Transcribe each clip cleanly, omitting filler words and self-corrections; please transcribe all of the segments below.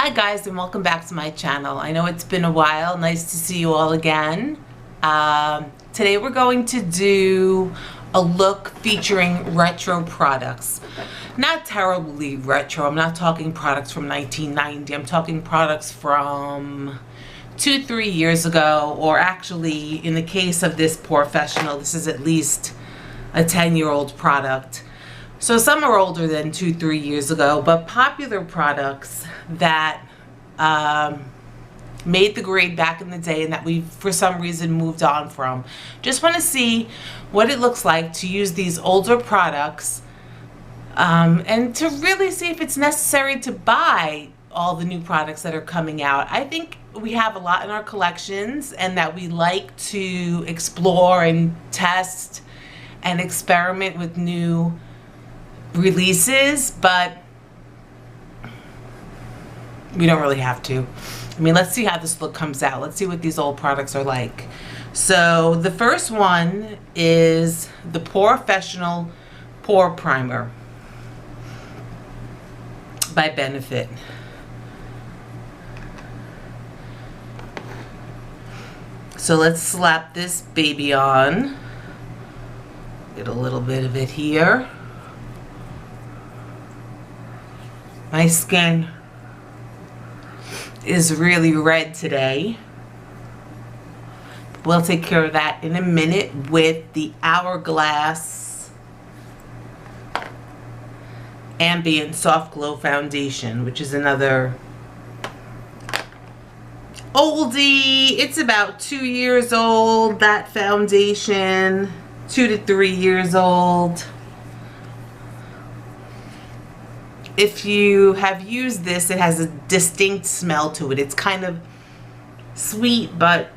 Hi guys, and welcome back to my channel. I know it's been a while. Nice to see you all again. Today we're going to do a look featuring retro products. Not terribly retro. I'm not talking products from 1990. I'm talking products from 2-3 years ago, or actually in the case of this professional, this is at least a 10-year-old product. So some are older than 2-3 years ago, but popular products that made the grade back in the day and that we for some reason moved on from. Just want to see what it looks like to use these older products and to really see if it's necessary to buy all the new products that are coming out. I think we have a lot in our collections and that we like to explore and test and experiment with new releases, but we don't really have to. I mean, let's see how this look comes out. Let's see what these old products are like. So the first one is the Professional Pore Primer by Benefit. So let's slap this baby on. Get a little bit of it here. My skin is really red today. We'll take care of that in a minute with the Hourglass Ambient Soft Glow Foundation, which is another oldie. It's about 2 years old, that foundation. 2 to 3 years old. If you have used this, it has a distinct smell to it. It's kind of sweet but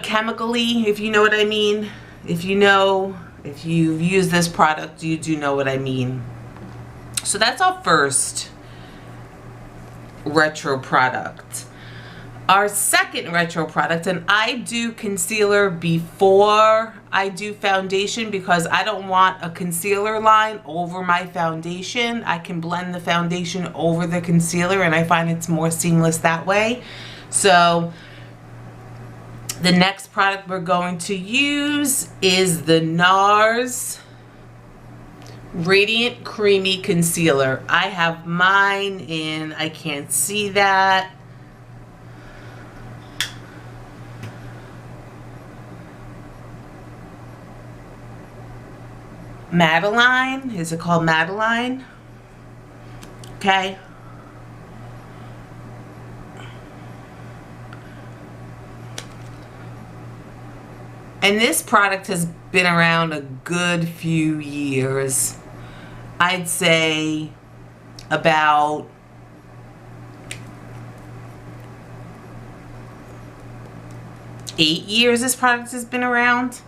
chemically, if you know what I mean. If you've used this product, you do know what I mean. So that's our first retro product. Our second retro product, and I do concealer before I do foundation because I don't want a concealer line over my foundation. I can blend the foundation over the concealer and I find it's more seamless that way. So the next product we're going to use is the NARS Radiant Creamy Concealer. I have mine in, I can't see that, Madeline. Is it called Madeline? Okay. And this product has been around a good few years. I'd say about 8 years this product has been around.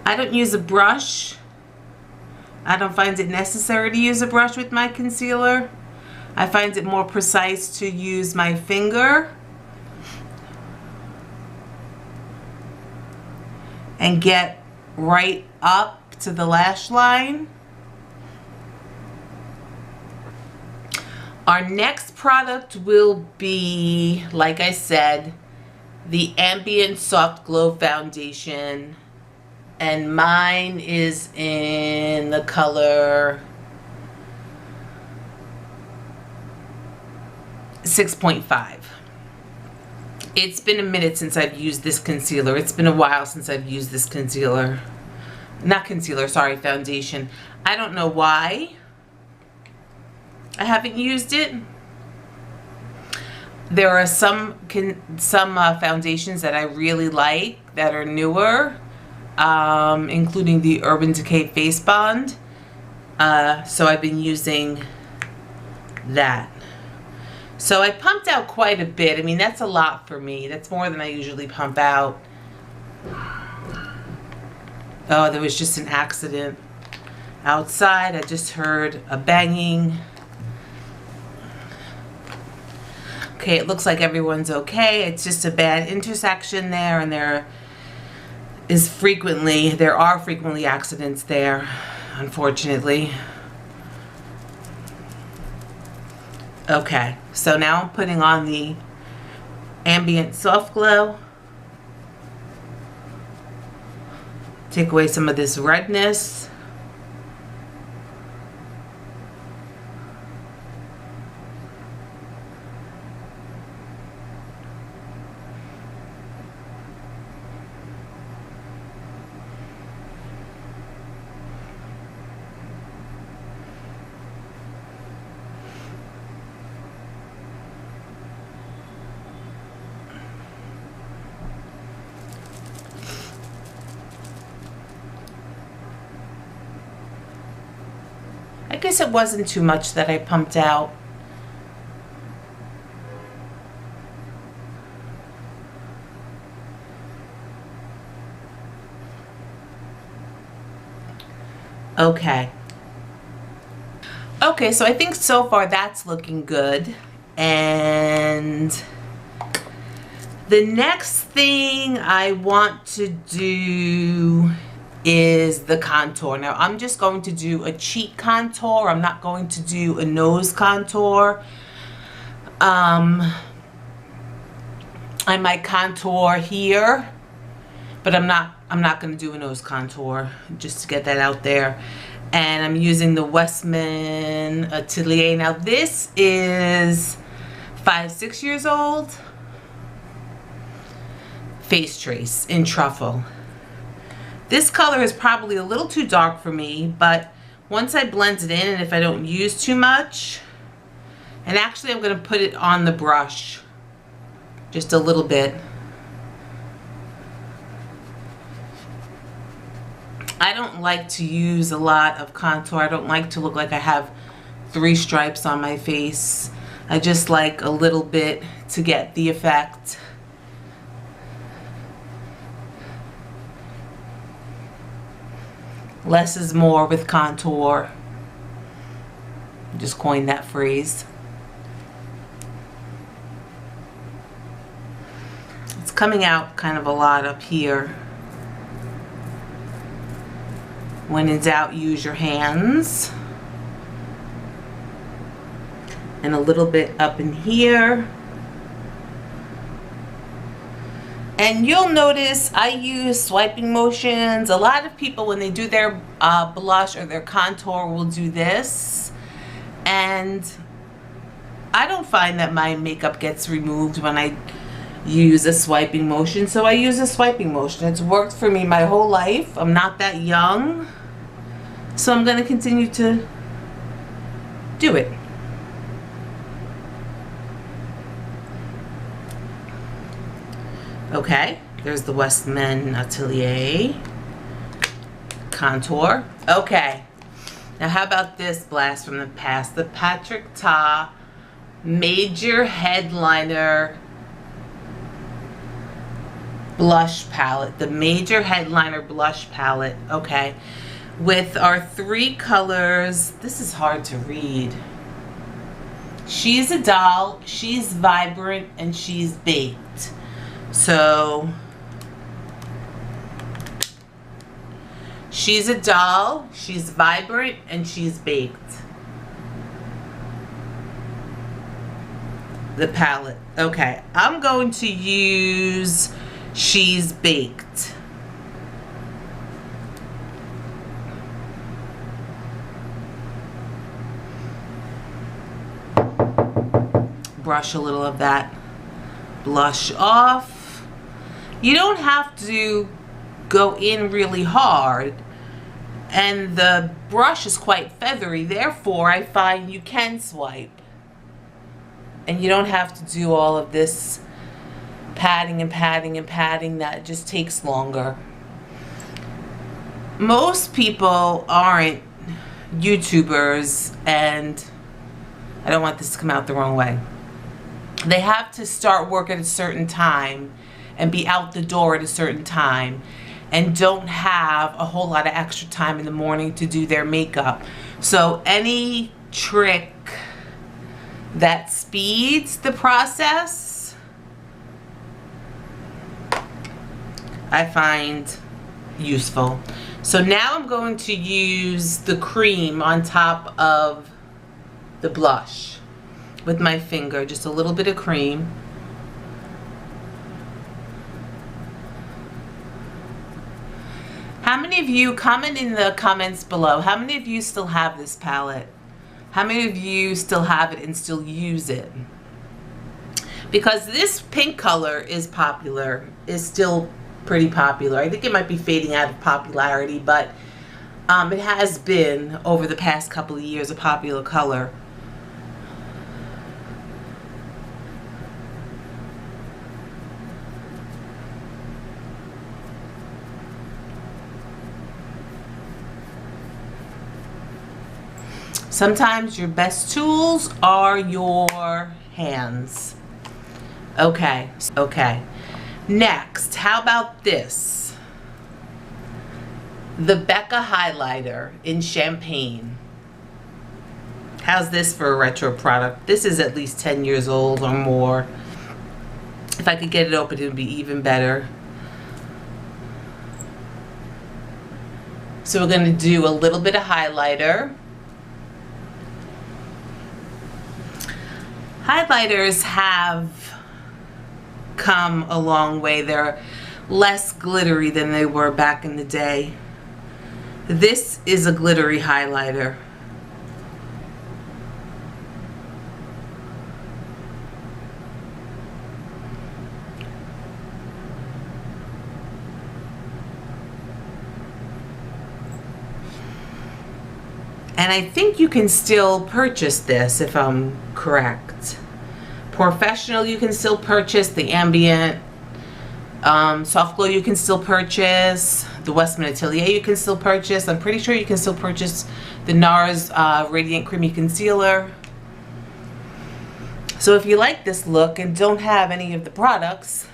I don't use a brush. I don't find it necessary to use a brush with my concealer. I find it more precise to use my finger and get right up to the lash line. Our next product will be, like I said, the Ambient Soft Glow Foundation. And mine is in the color 6.5. It's been a minute since I've used this concealer. It's been a while since I've used this concealer. Not concealer, sorry, foundation. I don't know why I haven't used it. There are some foundations that I really like that are newer. Including the Urban Decay Face Bond. So I've been using that. So I pumped out quite a bit. I mean, that's a lot for me. That's more than I usually pump out. Oh, there was just an accident outside. I just heard a banging. Okay, it looks like everyone's okay. It's just a bad intersection there, and there are frequently accidents there, unfortunately. Okay, so now I'm putting on the Ambient Soft Glow. Take away some of this redness. I guess it wasn't too much that I pumped out. Okay. Okay, so I think so far that's looking good. And the next thing I want to do is the contour. Now I'm just going to do a cheek contour. I'm not going to do a nose contour. I might contour here, but I'm not going to do a nose contour, just to get that out there. And I'm using the Westman Atelier. Now this is 5-6 years old. Face Trace in Truffle. This color is probably a little too dark for me, but once I blend it in, and if I don't use too much, and actually I'm going to put it on the brush just a little bit. I don't like to use a lot of contour. I don't like to look like I have 3 stripes on my face. I just like a little bit to get the effect. Less is more with contour. Just coined that phrase. It's coming out kind of a lot up here. When in doubt, use your hands. And a little bit up in here. And you'll notice I use swiping motions. A lot of people, when they do their blush or their contour, will do this. And I don't find that my makeup gets removed when I use a swiping motion. So I use a swiping motion. It's worked for me my whole life. I'm not that young. So I'm going to continue to do it. Okay, there's the Westman Atelier contour. Okay, now how about this blast from the past? The Patrick Ta Major Headliner Blush Palette. The Major Headliner Blush Palette. Okay, with our 3 colors. This is hard to read. She's a doll, she's vibrant, and she's baked. So she's a doll, she's vibrant, and she's baked. The palette. Okay, I'm going to use She's Baked. Brush a little of that blush off. You don't have to go in really hard, and the brush is quite feathery, therefore I find you can swipe and you don't have to do all of this patting and patting and patting. That just takes longer. Most people aren't YouTubers, and I don't want this to come out the wrong way. They have to start work at a certain time and be out the door at a certain time, and don't have a whole lot of extra time in the morning to do their makeup. So any trick that speeds the process, I find useful. So now I'm going to use the cream on top of the blush. with my finger, just a little bit of cream. How many of you, comment in the comments below, how many of you still have this palette? How many of you still have it and still use it? Because this pink color is popular, is still pretty popular. I think it might be fading out of popularity, but it has been, over the past couple of years, a popular color. Sometimes your best tools are your hands. Okay, okay. Next, how about this? The Becca highlighter in Champagne. How's this for a retro product? This is at least 10 years old or more. If I could get it open, it would be even better. So we're going to do a little bit of highlighter. Highlighters have come a long way. They're less glittery than they were back in the day. This is a glittery highlighter. And I think you can still purchase this, if I'm correct. Professional, you can still purchase. The Ambient Soft Glow, you can still purchase. The Westman Atelier, you can still purchase. I'm pretty sure you can still purchase the NARS Radiant Creamy Concealer. So if you like this look and don't have any of the products,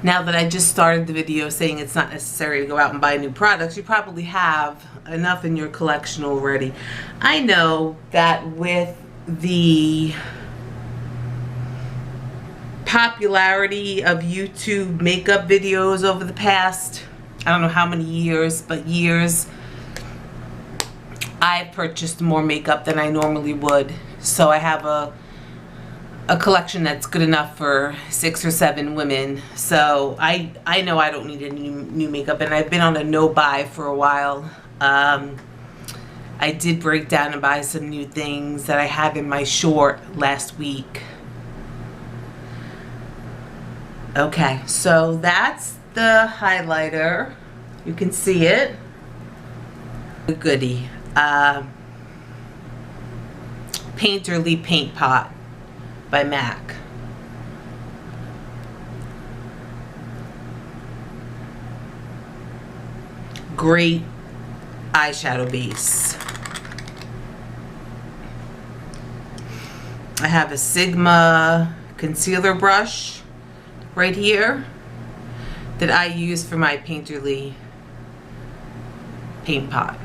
now that I just started the video saying it's not necessary to go out and buy new products, you probably have enough in your collection already. I know that with the popularity of YouTube makeup videos over the past, I don't know how many years, but years, I've purchased more makeup than I normally would. So I have a collection that's good enough for 6 or 7 women. So I know I don't need any new makeup, and I've been on a no buy for a while. I did break down and buy some new things that I had in my short last week. Okay, so that's the highlighter. You can see it. The goodie. Painterly Paint Pot by MAC. Great eyeshadow base. I have a Sigma concealer brush right here that I use for my Painterly Paint Pot.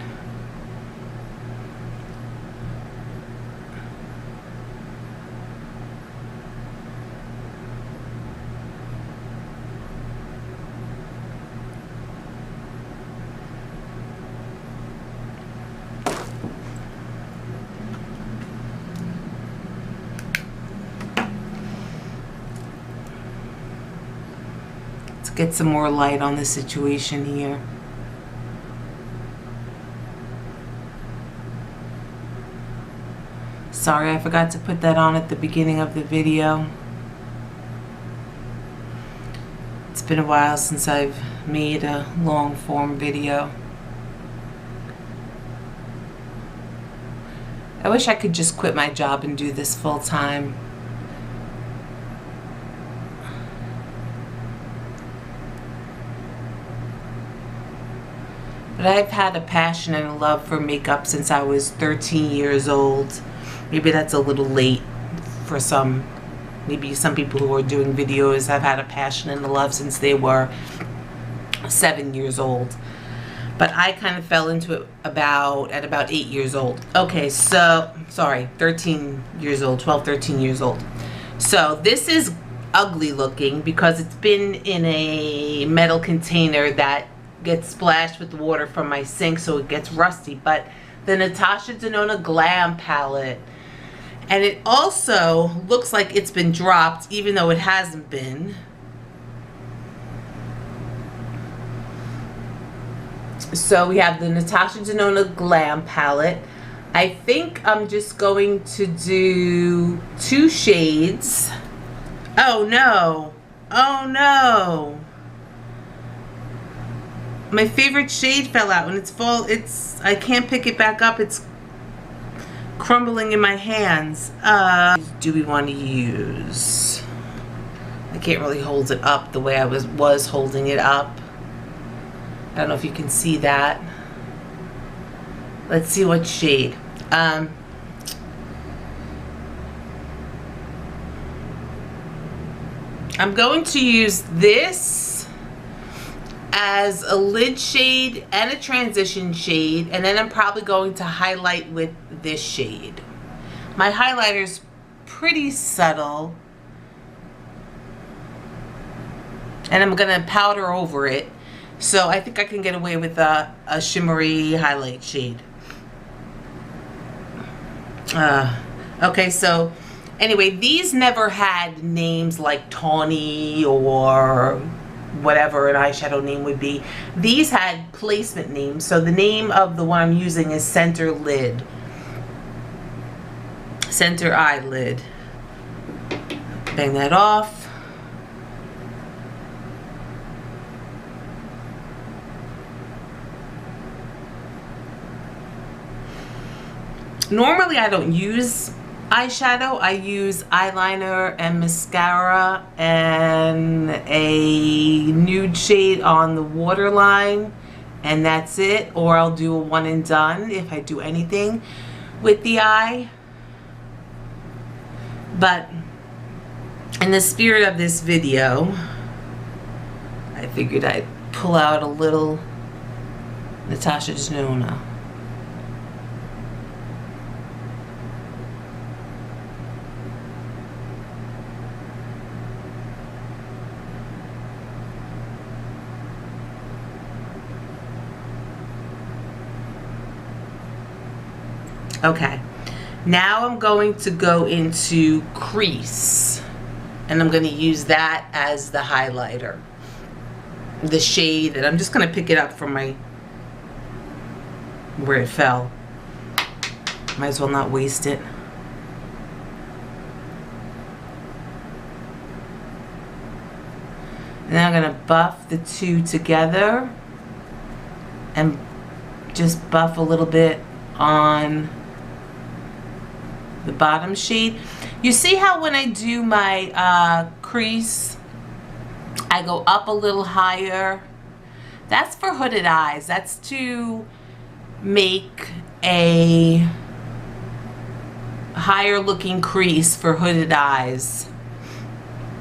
Get some more light on the situation here. Sorry, I forgot to put that on at the beginning of the video. It's been a while since I've made a long form video. I wish I could just quit my job and do this full time. But I've had a passion and a love for makeup since I was 13 years old. Maybe that's a little late for some. Maybe some people who are doing videos have had a passion and a love since they were 7 years old. But I kind of fell into it at about 8 years old. Okay, so, sorry, 13 years old, 12, 13 years old. So this is ugly looking because it's been in a metal container that gets splashed with the water from my sink, so it gets rusty. But the Natasha Denona Glam palette And it also looks like it's been dropped, even though it hasn't been. So we have the Natasha Denona Glam palette. I think I'm just going to do 2 shades. Oh no. Oh no. My favorite shade fell out, and I can't pick it back up. It's crumbling in my hands. Do we want to use? I can't really hold it up the way I was holding it up. I don't know if you can see that. Let's see what shade. I'm going to use this as a lid shade and a transition shade, and then I'm probably going to highlight with this shade. My highlighter is pretty subtle, and I'm gonna powder over it, so I think I can get away with a shimmery highlight shade. Okay, so anyway, these never had names like Tawny or whatever an eyeshadow name would be. These had placement names. So the name of the one I'm using is Center Lid. Center Eyelid. Bang that off. Normally I don't use eyeshadow. I use eyeliner and mascara and a nude shade on the waterline, and that's it. Or I'll do a one and done if I do anything with the eye. But in the spirit of this video, I figured I'd pull out a little Natasha Denona. Okay, now I'm going to go into crease, and I'm going to use that as the highlighter. The shade, and I'm just going to pick it up from where it fell. Might as well not waste it. And then I'm going to buff the two together and just buff a little bit on the bottom shade. You see how when I do my crease, I go up a little higher? That's for hooded eyes. That's to make a higher looking crease for hooded eyes.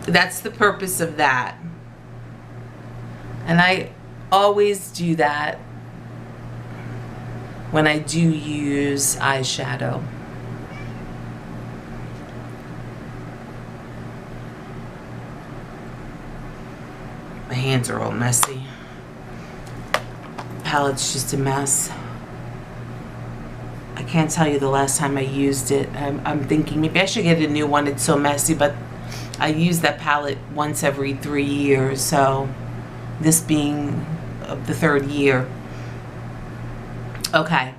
That's the purpose of that. And I always do that when I do use eyeshadow. My hands are all messy. Palette's just a mess. I can't tell you the last time I used it. I'm thinking maybe I should get a new one. It's so messy, but I use that palette once every 3 years, so this being the 3rd year. Okay,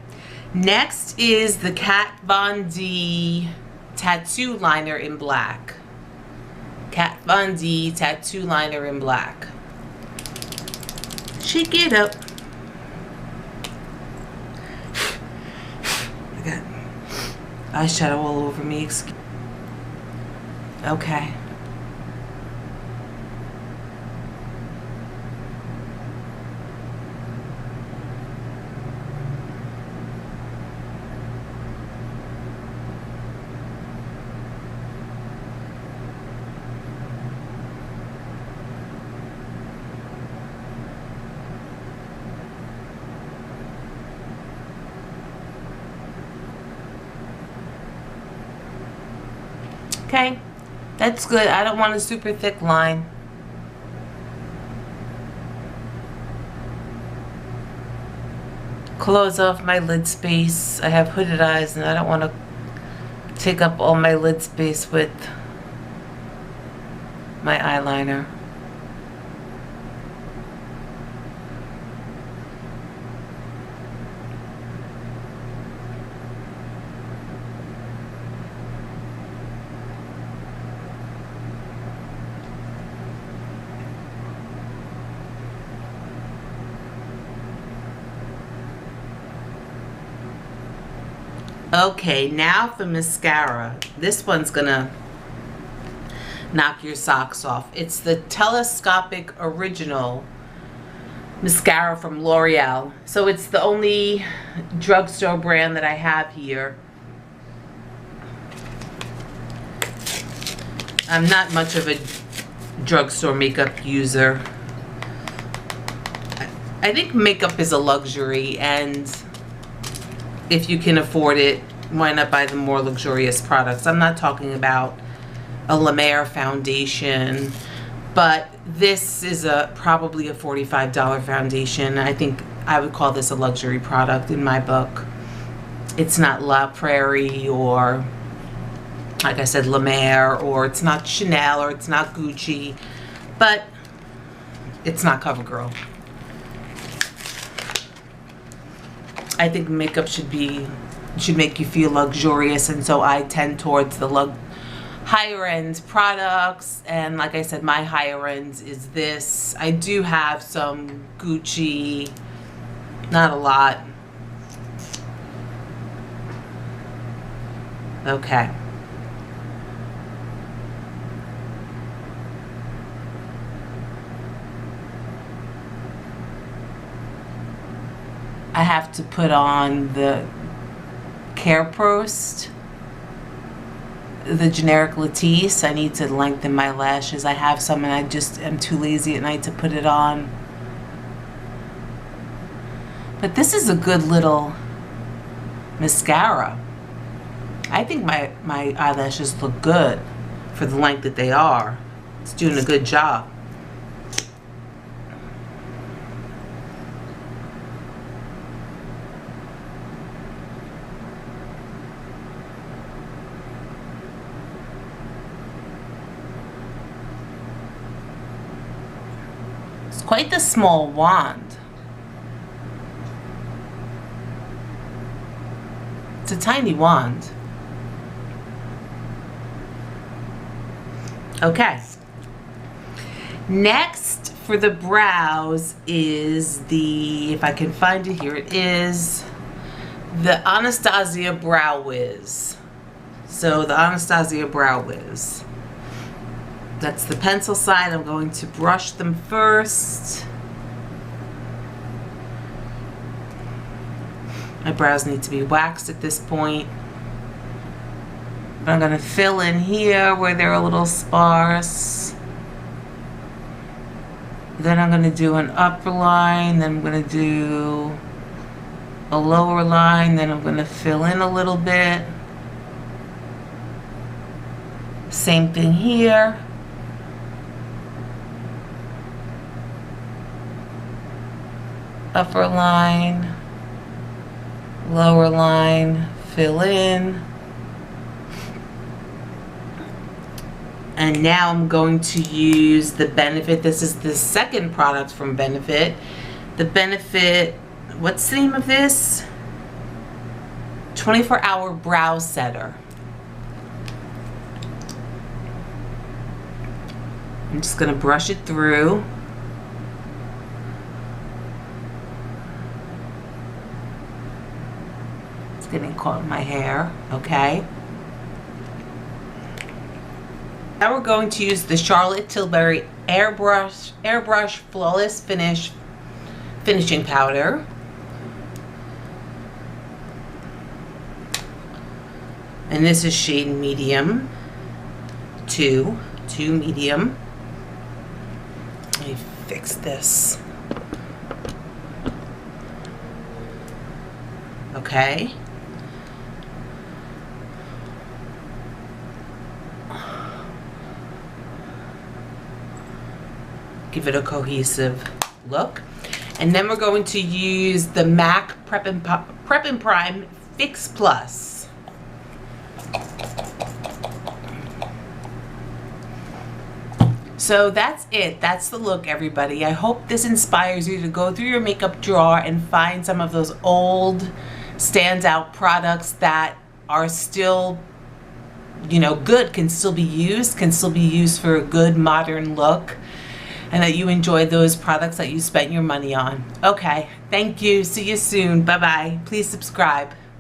next is the Kat Von D Tattoo Liner in black. Kat Von D Tattoo Liner in black. Shake it up. I got eyeshadow all over me. Okay. Okay, that's good. I don't want a super thick line. Close off my lid space. I have hooded eyes and I don't want to take up all my lid space with my eyeliner. Okay, now for mascara. This one's gonna knock your socks off. It's the Telescopic Original Mascara from L'Oreal. So it's the only drugstore brand that I have here. I'm not much of a drugstore makeup user. I think makeup is a luxury, and if you can afford it, why not buy the more luxurious products? I'm not talking about a La Mer foundation, but this is probably a $45 foundation. I think I would call this a luxury product in my book. It's not La Prairie, or like I said, La Mer, or it's not Chanel, or it's not Gucci, but it's not CoverGirl. I think makeup should make you feel luxurious, and so I tend towards the higher end products. And like I said, my higher end is this. I do have some Gucci, not a lot. Okay. I have to put on the Care Post, the generic Latisse. I need to lengthen my lashes. I have some, and I just am too lazy at night to put it on. But this is a good little mascara. I think my eyelashes look good for the length that they are. It's doing a good job. Quite the small wand. It's a tiny wand. Okay. Next for the brows is the, if I can find it, here it is, the Anastasia Brow Wiz. So the Anastasia Brow Wiz. That's the pencil side. I'm going to brush them first. My brows need to be waxed at this point. But I'm going to fill in here where they're a little sparse. Then I'm going to do an upper line. Then I'm going to do a lower line. Then I'm going to fill in a little bit. Same thing here. Upper line, lower line, fill in. And now I'm going to use the Benefit. This is the second product from Benefit. The Benefit, what's the name of this? 24-hour Brow Setter. I'm just going to brush it through. Getting caught in my hair. Okay. Now we're going to use the Charlotte Tilbury Airbrush Flawless Finishing Powder. And this is shade medium. 2 medium. Let me fix this. Okay. Give it a cohesive look. And then we're going to use the MAC Prep and Prime Fix Plus. So that's it. That's the look, everybody. I hope this inspires you to go through your makeup drawer and find some of those old standout products that are still, you know, good, can still be used for a good modern look, and that you enjoy those products that you spent your money on. Okay, thank you. See you soon. Bye-bye. Please subscribe.